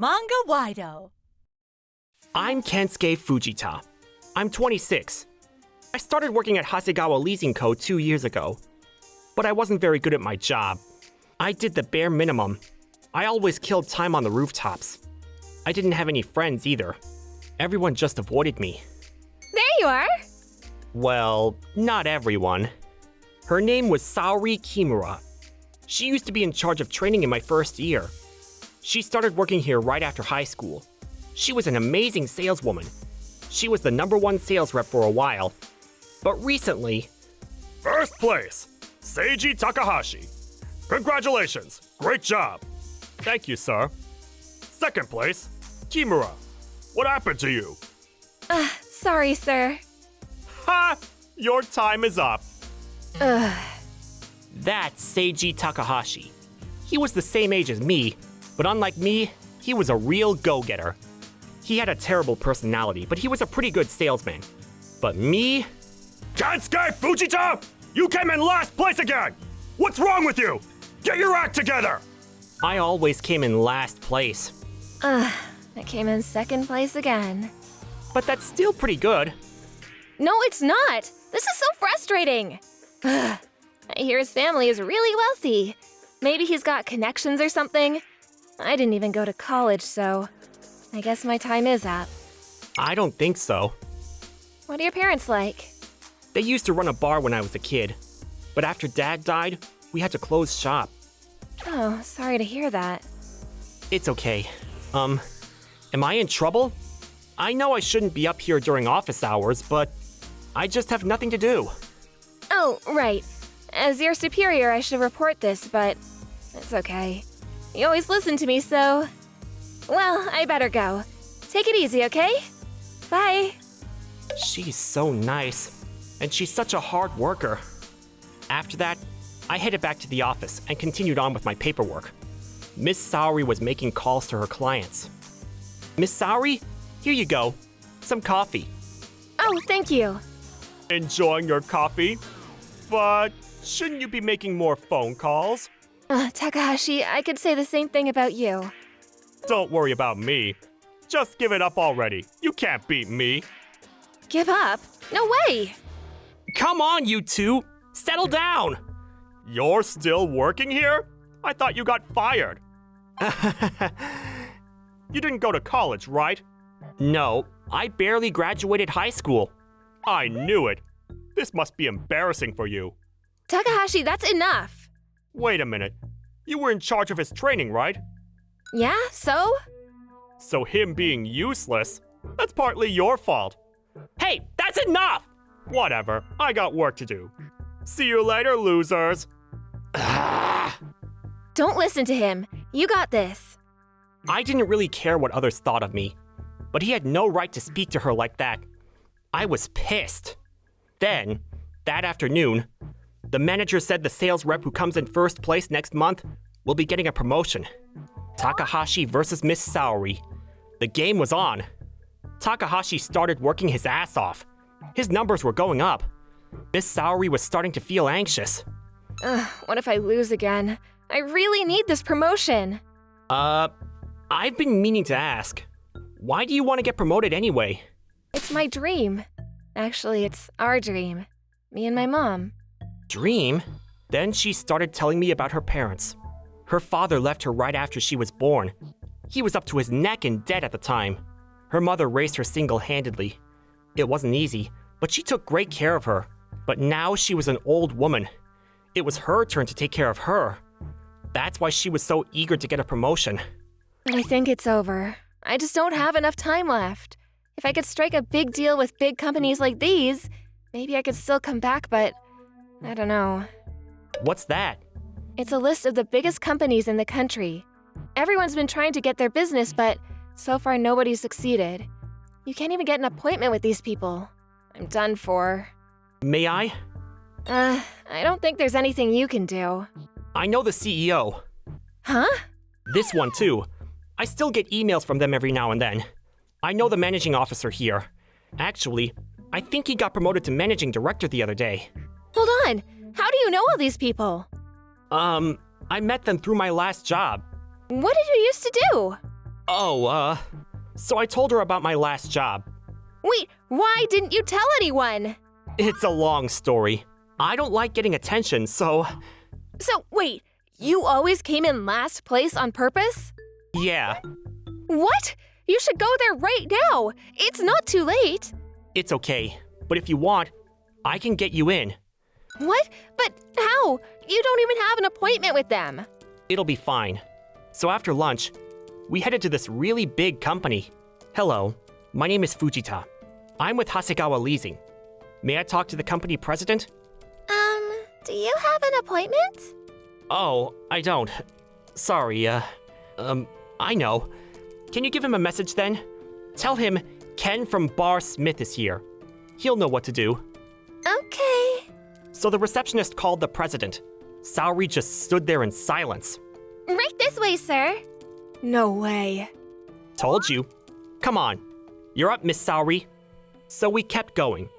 Manga-Waido. I'm Kensuke Fujita. I'm 26. I started working at Hasegawa Leasing Co. 2 years ago. But I wasn't very good at my job. I did the bare minimum. I always killed time on the rooftops. I didn't have any friends either. Everyone just avoided me. There you are! Well, not everyone. Her name was Saori Kimura. She used to be in charge of training in my first year. She started working here right after high school. She was an amazing saleswoman. She was the #1 sales rep for a while. But recently... First place, Seiji Takahashi. Congratulations, great job. Thank you, sir. Second place, Kimura. What happened to you? Sorry, sir. Ha! Your time is up. That's Seiji Takahashi. He was the same age as me, but unlike me, he was a real go-getter. He had a terrible personality, but he was a pretty good salesman. But me? Kensuke Fujita! You came in last place again! What's wrong with you? Get your act together! I always came in last place. I came in second place again. But that's still pretty good. No, it's not! This is so frustrating! I hear his family is really wealthy. Maybe he's got connections or something. I didn't even go to college, so I guess my time is up. I don't think so. What are your parents like? They used to run a bar when I was a kid. But after Dad died, we had to close shop. Oh, sorry to hear that. It's okay. Am I in trouble? I know I shouldn't be up here during office hours, but I just have nothing to do. Oh, right. As your superior, I should report this, but it's okay. You always listen to me, so... Well, I better go. Take it easy, okay? Bye. She's so nice, and she's such a hard worker. After that, I headed back to the office and continued on with my paperwork. Miss Saori was making calls to her clients. Miss Saori, here you go. Some coffee. Oh, thank you. Enjoying your coffee? But shouldn't you be making more phone calls? Takahashi, I could say the same thing about you. Don't worry about me. Just give it up already. You can't beat me. Give up? No way! Come on, you two! Settle down! You're still working here? I thought you got fired. You didn't go to college, right? No, I barely graduated high school. I knew it. This must be embarrassing for you. Takahashi, that's enough! Wait a minute. You were in charge of his training, right? Yeah, so? So him being useless, that's partly your fault. Hey, that's enough! Whatever, I got work to do. See you later, losers. Don't listen to him. You got this. I didn't really care what others thought of me, but he had no right to speak to her like that. I was pissed. Then, that afternoon, the manager said the sales rep who comes in first place next month will be getting a promotion. Takahashi versus Miss Saori. The game was on. Takahashi started working his ass off. His numbers were going up. Miss Saori was starting to feel anxious. What if I lose again? I really need this promotion. I've been meaning to ask. Why do you want to get promoted anyway? It's my dream. Actually, it's our dream. Me and my mom. Dream? Then she started telling me about her parents. Her father left her right after she was born. He was up to his neck in debt at the time. Her mother raised her single-handedly. It wasn't easy, but she took great care of her. But now she was an old woman. It was her turn to take care of her. That's why she was so eager to get a promotion. But I think it's over. I just don't have enough time left. If I could strike a big deal with big companies like these, maybe I could still come back, but I don't know. What's that? It's a list of the biggest companies in the country. Everyone's been trying to get their business, but so far nobody's succeeded. You can't even get an appointment with these people. I'm done for. May I? I don't think there's anything you can do. I know the CEO. Huh? This one too. I still get emails from them every now and then. I know the managing officer here. Actually, I think he got promoted to managing director the other day. Hold on! How do you know all these people? I met them through my last job. What did you used to do? So I told her about my last job. Wait, why didn't you tell anyone? It's a long story. I don't like getting attention, so So, wait, you always came in last place on purpose? yeah, What? You should go there right now. It's not too late. it's okay. But if you want, I can get you in. What? But how? You don't even have an appointment with them. It'll be fine. So after lunch, we headed to this really big company. Hello, my name is Fujita. I'm with Hasegawa Leasing. May I talk to the company president? Do you have an appointment? Oh, I don't. Sorry, I know. Can you give him a message then? Tell him Ken from Bar Smith is here. He'll know what to do. Okay. So the receptionist called the president. Saori just stood there in silence. Right this way, sir. No way. Told you. Come on. You're up, Miss Saori. So we kept going.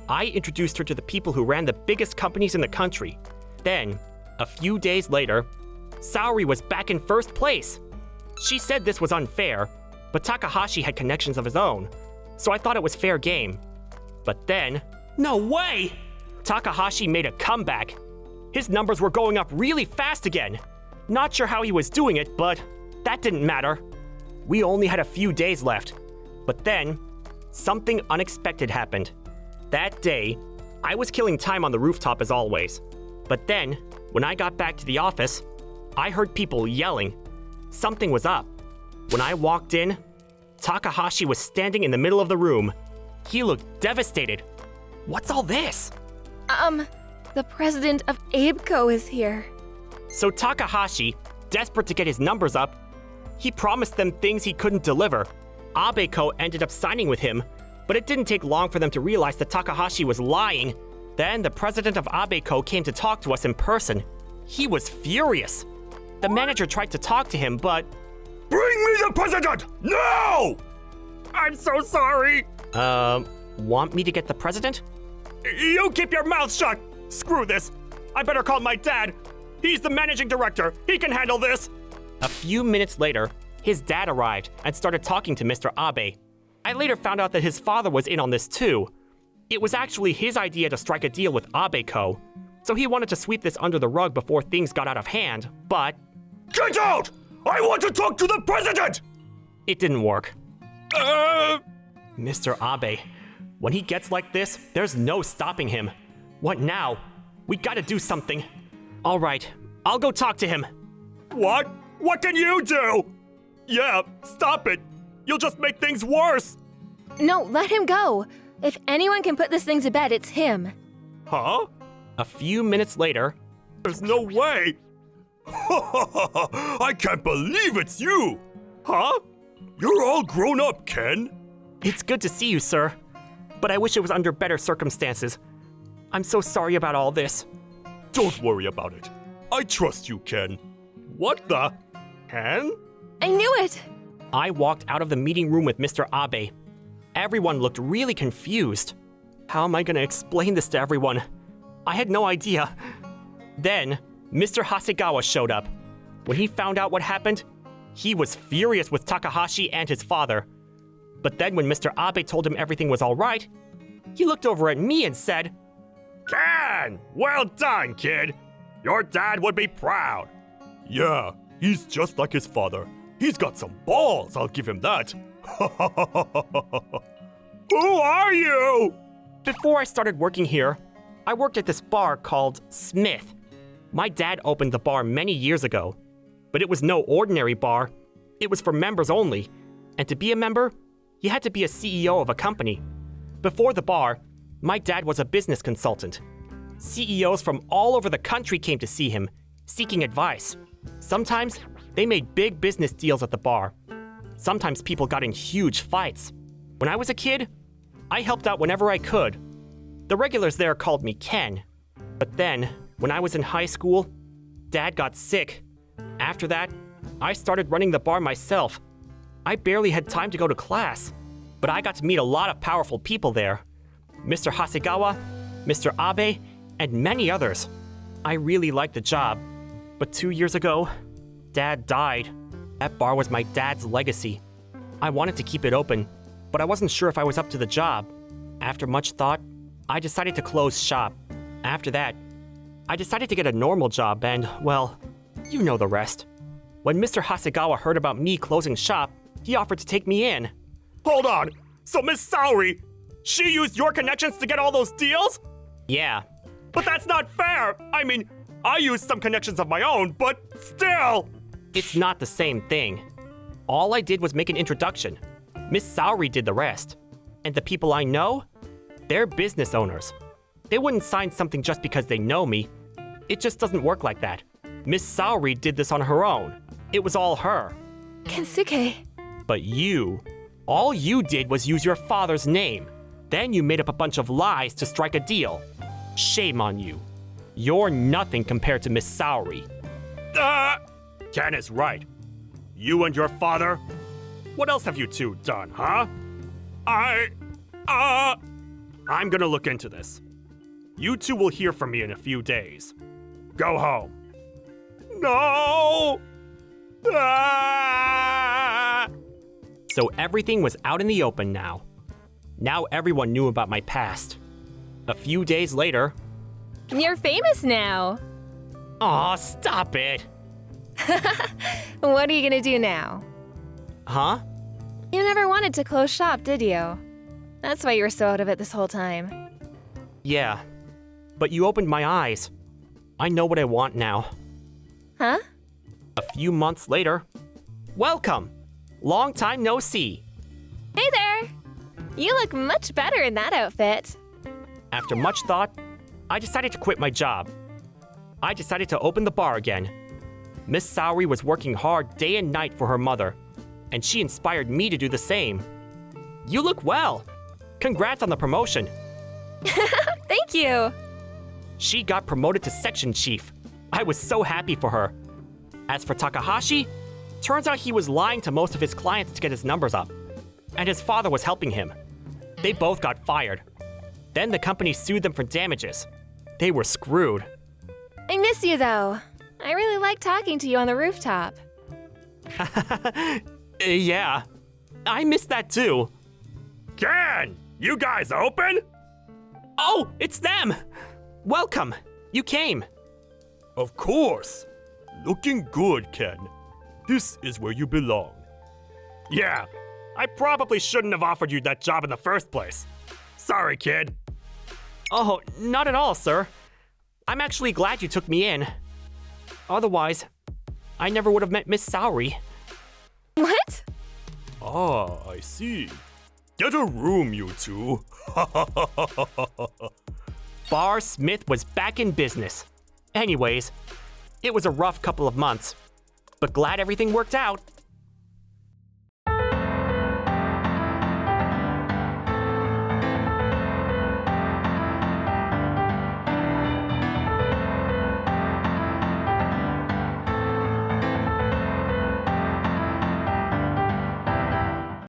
I introduced her to the people who ran the biggest companies in the country. Then, a few days later, Saori was back in first place. She said this was unfair, but Takahashi had connections of his own, so I thought it was fair game. But then, no way! Takahashi made a comeback. His numbers were going up really fast again. Not sure how he was doing it, but that didn't matter. We only had a few days left. But then, something unexpected happened. That day, I was killing time on the rooftop as always. But then, when I got back to the office, I heard people yelling. Something was up. When I walked in, Takahashi was standing in the middle of the room. He looked devastated. What's all this? The president of ABECO is here. So Takahashi, desperate to get his numbers up, he promised them things he couldn't deliver. ABECO ended up signing with him, but it didn't take long for them to realize that Takahashi was lying. Then the president of ABECO came to talk to us in person. He was furious. The manager tried to talk to him, but... Bring me the president! Now! I'm so sorry. Want me to get the president? You keep your mouth shut! Screw this! I better call my dad! He's the managing director! He can handle this! A few minutes later, his dad arrived and started talking to Mr. Abe. I later found out that his father was in on this too. It was actually his idea to strike a deal with ABECO, so he wanted to sweep this under the rug before things got out of hand, but... Get out! I want to talk to the president! It didn't work. Mr. Abe, when he gets like this, there's no stopping him. What now? We gotta do something. All right, I'll go talk to him. What? What can you do? Yeah, stop it. You'll just make things worse. No, let him go. If anyone can put this thing to bed, it's him. Huh? A few minutes later, There's no way. I can't believe it's you. Huh? You're all grown up, Ken. it's good to see you, sir. But I wish it was under better circumstances. I'm so sorry about all this. Don't worry about it. I trust you, Ken. What the? Ken? I knew it. I walked out of the meeting room with Mr. Abe. Everyone looked really confused. How am I gonna explain this to everyone? I had no idea. Then, Mr. Hasegawa showed up. When he found out what happened, he was furious with Takahashi and his father. But then when Mr. Abe told him everything was all right, he looked over at me and said, Ken! Well done, kid. Your dad would be proud. Yeah, he's just like his father. He's got some balls, I'll give him that. Who are you? Before I started working here, I worked at this bar called Smith. My dad opened the bar many years ago, but it was no ordinary bar. It was for members only, and to be a member, you had to be a CEO of a company. Before the bar, my dad was a business consultant. CEOs from all over the country came to see him, seeking advice. Sometimes, they made big business deals at the bar. Sometimes people got in huge fights. When I was a kid, I helped out whenever I could. The regulars there called me Ken. But then, when I was in high school, Dad got sick. After that, I started running the bar myself. I barely had time to go to class, but I got to meet a lot of powerful people there. Mr. Hasegawa, Mr. Abe, and many others. I really liked the job. But 2 years ago, Dad died. That bar was my dad's legacy. I wanted to keep it open, but I wasn't sure if I was up to the job. After much thought, I decided to close shop. After that, I decided to get a normal job and, well, you know the rest. When Mr. Hasegawa heard about me closing shop, he offered to take me in. Hold on. So Miss Saori, she used your connections to get all those deals? Yeah. But that's not fair. I mean, I used some connections of my own, but still. It's not the same thing. All I did was make an introduction. Miss Saori did the rest. And the people I know, they're business owners. They wouldn't sign something just because they know me. It just doesn't work like that. Miss Saori did this on her own. It was all her. Kensuke. But you, all you did was use your father's name. Then you made up a bunch of lies to strike a deal. Shame on you. You're nothing compared to Miss Saori. Ken is right. You and your father? What else have you two done, huh? I'm gonna look into this. You two will hear from me in a few days. Go home. No! So everything was out in the open now. Now everyone knew about my past. A few days later... You're famous now. Aw, stop it! What are you gonna do now? Huh? You never wanted to close shop, did you? That's why you were so out of it this whole time. Yeah. But you opened my eyes. I know what I want now. Huh? A few months later... Welcome! Long time no see. Hey there! You look much better in that outfit. After much thought, I decided to quit my job. I decided to open the bar again. Miss Saori was working hard day and night for her mother, and she inspired me to do the same. You look well. Congrats on the promotion. Thank you. She got promoted to section chief. I was so happy for her. As for Takahashi, turns out he was lying to most of his clients to get his numbers up, and his father was helping him. They both got fired. Then the company sued them for damages. They were screwed. I miss you, though. I really like talking to you on the rooftop. Yeah, I missed that too. Ken, you guys open? Oh, it's them! Welcome. You came. Of course. Looking good, Ken. This is where you belong. Yeah, I probably shouldn't have offered you that job in the first place. Sorry, kid. Oh, not at all, sir. I'm actually glad you took me in. Otherwise, I never would have met Miss Saori. What? Ah, I see. Get a room, you two. Bar Smith was back in business. Anyways, it was a rough couple of months, but glad everything worked out.